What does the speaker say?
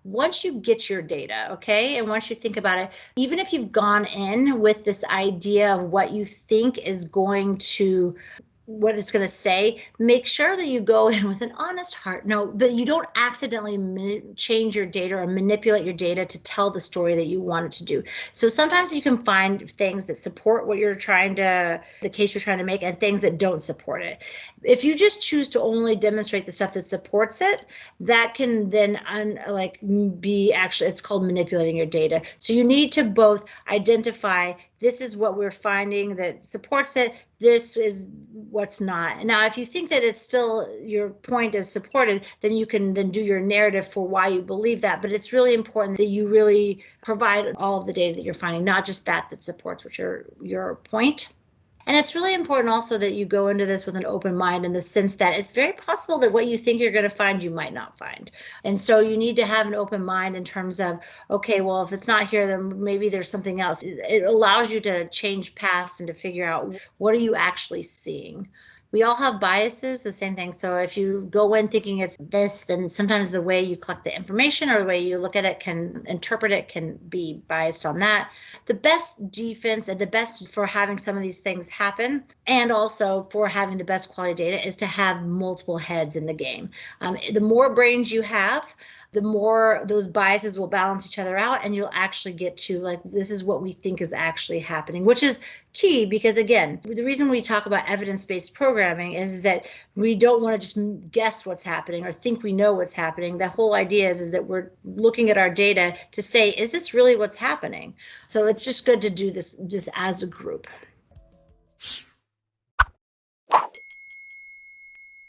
once you get your data, okay, and once you think about it, even if you've gone in with this idea of what you think is going to what it's going to say, make sure that you go in with an honest heart. No, but you don't accidentally change your data or manipulate your data to tell the story that you want it to do. So sometimes you can find things that support what you're trying to, the case you're trying to make, and things that don't support it. If you just choose to only demonstrate the stuff that supports it, that can then be actually, it's called manipulating your data. So you need to both identify, this is what we're finding that supports it, this is what's not. Now, if you think that it's still, your point is supported, then you can then do your narrative for why you believe that. But it's really important that you really provide all of the data that you're finding, not just that supports what your point. And it's really important also that you go into this with an open mind, in the sense that it's very possible that what you think you're going to find, you might not find. And so you need to have an open mind in terms of, okay, well, if it's not here, then maybe there's something else. It allows you to change paths and to figure out, what are you actually seeing? We all have biases, the same thing. So if you go in thinking it's this, then sometimes the way you collect the information or the way you look at it, can interpret it, can be biased on that. The best defense and the best for having some of these things happen, and also for having the best quality data, is to have multiple heads in the game. The more brains you have, the more those biases will balance each other out, and you'll actually get to, like, this is what we think is actually happening, which is key, because again, the reason we talk about evidence-based programming is that we don't want to just guess what's happening or think we know what's happening. The whole idea is that we're looking at our data to say, is this really what's happening? So it's just good to do this just as a group.